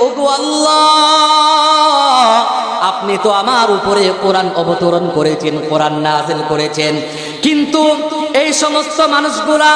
ওগো আল্লাহ, আপনি তো আমার উপরে কোরআন অবতরণ করেছেন, কোরআন নাযিল করেছেন, কিন্তু এই সমস্ত মানুষগুলা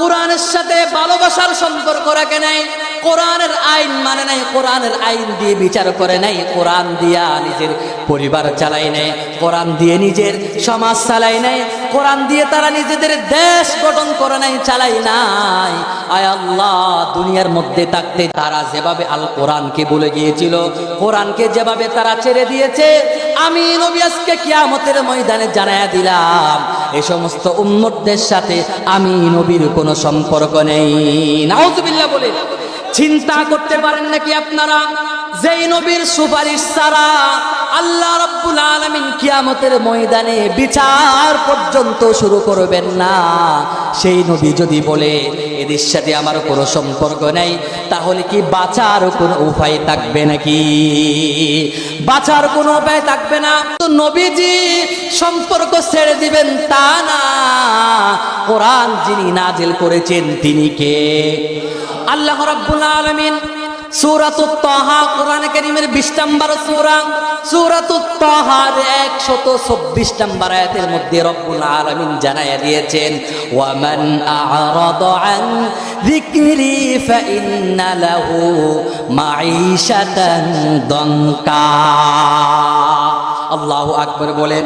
কোরআনের সাথে ভালোবাসার সম্পর্ক রাখে নাই, কোরআনের আইন মানে নাই, কোরআনের আইন দিয়ে বিচার করে নাই, কোরআন দিয়া নিজের পরিবার চালাই নাই, কোরআন দিয়ে নিজের সমাজ চালাই নাই, কোরআন দিয়ে তারা নিজেদের দেশ গঠন করে নাই, চালাই নাই। আয় আল্লাহ, দুনিয়ার মধ্যে থাকতে তারা যেভাবে আল কোরআনকে ভুলে গিয়েছিল, কোরআনকে যেভাবে তারা ছেড়ে দিয়েছে, আমি নবী আজকে কিয়ামতের ময়দানে জানায়া দিলাম এই সমস্ত উম্মতদের সাথে আমি নবীর কোনো সম্পর্ক নেই। নাউজুবিল্লাহ বলে চিন্তা করতে পারেন নাকি আপনারা, যেই নবীর সুপারিশ ছাড়া আল্লাহ রাব্বুল আলামিন কিয়ামতের ময়দানে বিচার পর্যন্ত শুরু করবেন না, সেই নবী যদি বলে এদের সাথে আমার কোনো সম্পর্ক নেই, তাহলে কি বাঁচার কোনো উপায় থাকবে নাকি? বাঁচার কোনো উপায় থাকবে না। তো নবীজি সম্পর্ক ছেড়ে দিবেন তা না, কোরআন যিনি নাজিল করেছেন তিনি কে? আল্লাহ রাব্বুল আলামিন সূরাতুত তাহা, কোরআনে কারীমের 20 নম্বর সূরা, সূরাতুত তাহার 124 নম্বর আয়াতের মধ্যে রব্বুল আলামিন জানায়া দিয়েছেন, ওয়া মান আ'রাদা আন যিকরি ফাইন্না লাহু মাঈশাতান দানকা। আল্লাহু আকবার বলেন।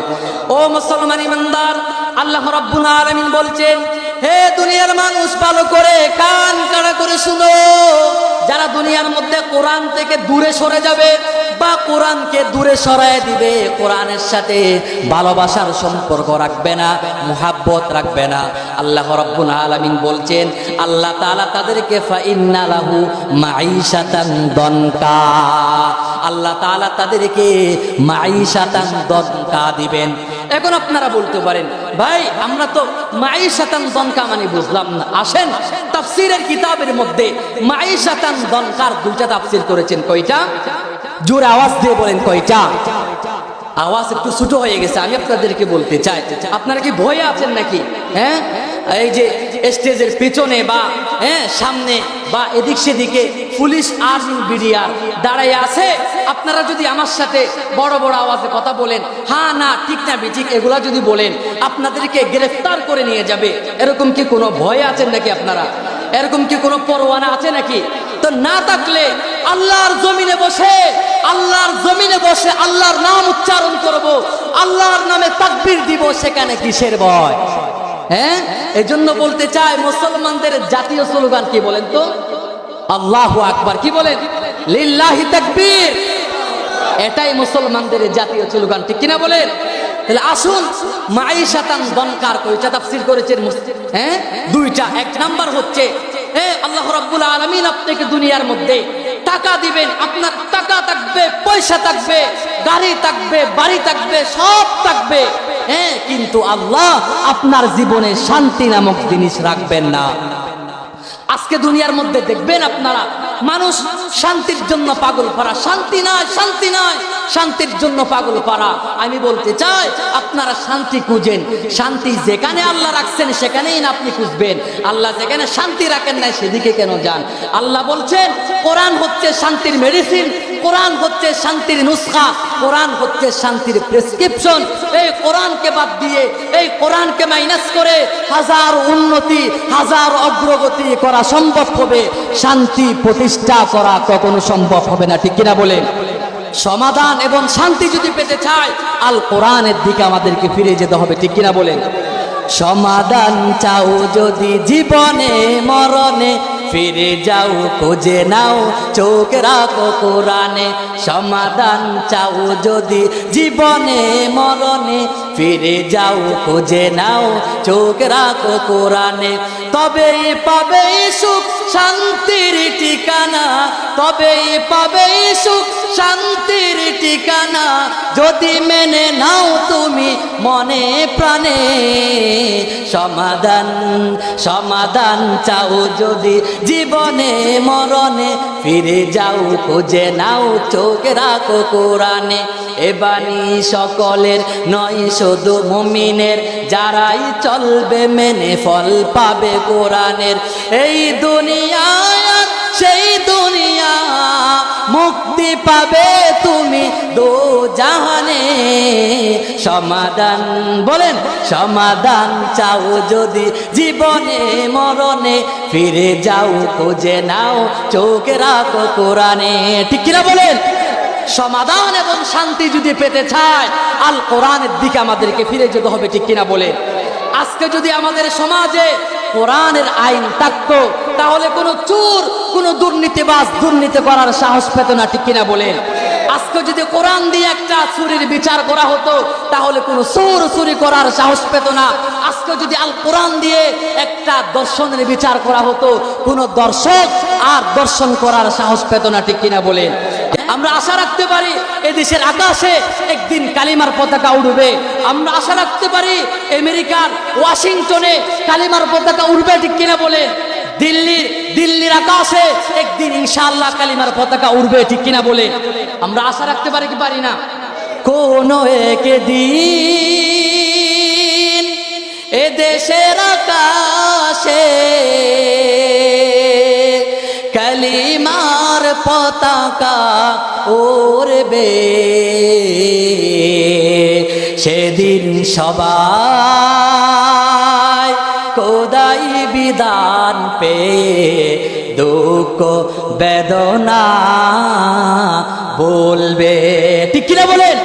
ও মুসলমান ইমানদার, আল্লাহ রাব্বুল আলামিন বলছেন, হে দুনিয়ার মানুষ, ভালো করে কান কাড়া করে শুনো, যারা দুনিয়ার মধ্যে কোরআন থেকে দূরে সরে যাবে বা কোরআনকে দূরে সরায় দিবে, কোরআনের সাথে ভালোবাসার সম্পর্ক রাখবে না, মুহাব্বত রাখবে না, আল্লাহ রাব্বুল আলামিন বলছেন আল্লাহ তাআলা তাদেরকে ফাইন্না লাহু মাঈশাতান দানকা, আল্লাহ তাআলা তাদেরকে মাঈশাতান দানকা দিবেন। এখন আপনারা বলতে পারেন, ভাই আমরা তো মাঈশাতান দানকা মানে বুঝলাম না। আসেন, তাফসীরের কিতাবের মধ্যে মাঈশাতান দানকার দুইটা তাফসীর করেছেন। কয়টা? জোরে আওয়াজ দিয়ে বলেন কয়টা? আওয়াজ একটু ছোট হয়ে গেছে, আমি আপনাদেরকে বলতে চাই, আপনারা কি ভয়ে আছেন নাকি? হ্যাঁ, এই যে স্টেজের পেছনে বা সামনে বা এদিক সেদিকে পুলিশ আর্মি বিডিআর দাঁড়ায় আছে, আপনারা যদি আমার সাথে বড় বড় আওয়াজে কথা বলেন, হ্যাঁ না ঠিক না বিঠিক এগুলা যদি বলেন, আপনাদেরকে গ্রেফতার করে নিয়ে যাবে, এরকম কি কোনো ভয় আছেন নাকি আপনারা? এরকম কি কোনো পরোয়ানা আছে নাকি? তো না থাকলে আল্লাহর জমিনে বসে, আল্লাহর জমিনে বসে আল্লাহর নাম উচ্চারণ করব, আল্লাহর নামে তাকবীর দিব, সেখানে কিসের ভয়? হ্যাঁ, এজন্য বলতে চাই, মুসলমানদের জাতীয় স্লোগান কি বলেন তো? আল্লাহু আকবার। কি বলেন? লিল্লাহি তাকবীর। এটাই মুসলমানদের জাতীয় স্লোগান, ঠিক কিনা বলেন? তাহলে আসুন, মাঈশাতান দানকার কয়টা তাফসীর করেছেন? হ্যাঁ, দুইটা। এক নাম্বার হচ্ছে, আল্লাহ রাব্বুল আলামিন আপনাকে দুনিয়ার মধ্যে টাকা দিবেন, আপনার টাকা থাকবে, পয়সা থাকবে, গাড়ি থাকবে, বাড়ি থাকবে, সব থাকবে, কিন্তু আল্লাহ আপনার জীবনে শান্তি নামক জিনিস রাখবেন না। আজকে দুনিয়ার মধ্যে দেখবেন আপনারা, মানুষ শান্তির জন্য পাগল পারা, শান্তি নাই, শান্তি নাই, শান্তির জন্য পাগল পারা। আমি বলতে চাই, আপনারা শান্তি খুঁজেন, শান্তি যেখানে আল্লাহ রাখছেন সেখানেই না আপনি খুঁজবেন, আল্লাহ যেখানে শান্তি রাখেন নাই সেদিকে কেন যান? আল্লাহ বলছেন কোরআন হচ্ছে শান্তির মেডিসিন, কোরআন হচ্ছে শান্তির নুসখা, কোরআন হচ্ছে শান্তির প্রেসক্রিপশন। এই কোরআনকে বাদ দিয়ে, এই কোরআনকে মাইনাস করে হাজার উন্নতি, হাজার অগ্রগতি করা সম্ভব হবে, শান্তি প্রতিষ্ঠা করা কখনো সম্ভব হবে না, ঠিক কিনা বলেন? সমাধান এবং শান্তি যদি পেতে চাই, আল কোরআনের দিকে আমাদেরকে ফিরে যেতে হবে, ঠিক কিনা বলেন? সমাধান চাও যদি জীবনে মরণে, ফিরে যাও খুঁজে নাও, চোখ রাখো কোরআনে। সমাধান চাও যদি জীবনে মরণে, ফিরে যাও খুঁজে নাও, চোখ রাখো কোরআনে। তবেই পাবে সুখ শান্তির ঠিকানা, তবেই পাবে সুখ শান্তির ঠিকানা, যদি মেনে নাও তুমি মনে প্রাণে। সমাধান, সমাধান চাও যদি জীবনে মরণে, ফিরে যাও খুঁজে নাও, চোখ রাখো কোরআনে। এ বাণী সকলের নয় শুধু মুমিনের, যারাই চলবে মেনে ফল পাবে কোরআনের। এই দুনিয়ায় সেই দুনিয়া মুখ মুক্তি পাবে তুমি দো জাহানে। সমাধান বলেন, সমাধান চাও যদি জীবনে মরণে, ফিরে যাও খুঁজে নাও চোখে রাখো কোরআনে। ঠিক কিনা বলেন? সমাধান এবং শান্তি যদি পেতে চায় আল কোরআনের দিকে আমাদেরকে ফিরে যেতে হবে। ঠিক কিনা বলেন? আজকে যদি আমাদের সমাজে কোরআনের আইন থাকতো তাহলে কোনো চোর, কোনো দুর্নীতিবাজ দুর্নীতি করার সাহস পেত না। ঠিক কিনা বলেন? আজকে যদি কোরআন দিয়ে একটা চুরির বিচার করা হতো তাহলে কোনো চোর চুরি করার সাহস পেত না। আজকে যদি আল কোরআন দিয়ে একটা দর্শনের বিচার করা হতো কোনো দর্শক আর দর্শন করার সাহস পেত না। ঠিক কিনা বলেন? আমরা আশা রাখতে পারি এদেশের আকাশে একদিন কালিমার পতাকা উড়বে। আমরা আশা রাখতে পারি আমেরিকার ওয়াশিংটনে কালিমার পতাকা উড়বে। ঠিক কিনা বলেন? দিল্লির আকাশে একদিন ইনশাআল্লাহ কালিমার পতাকা উড়বে। ঠিক কিনা বলেন? আমরা আশা রাখতে পারি কি পারি না? কোন একদিন এদেশের আকাশে কালিমার পতাকা উড়বে, সেদিন সবাই খোদাই বিধান পে দুঃখ বেদনা বলবে। ঠিক কিনা বলেন?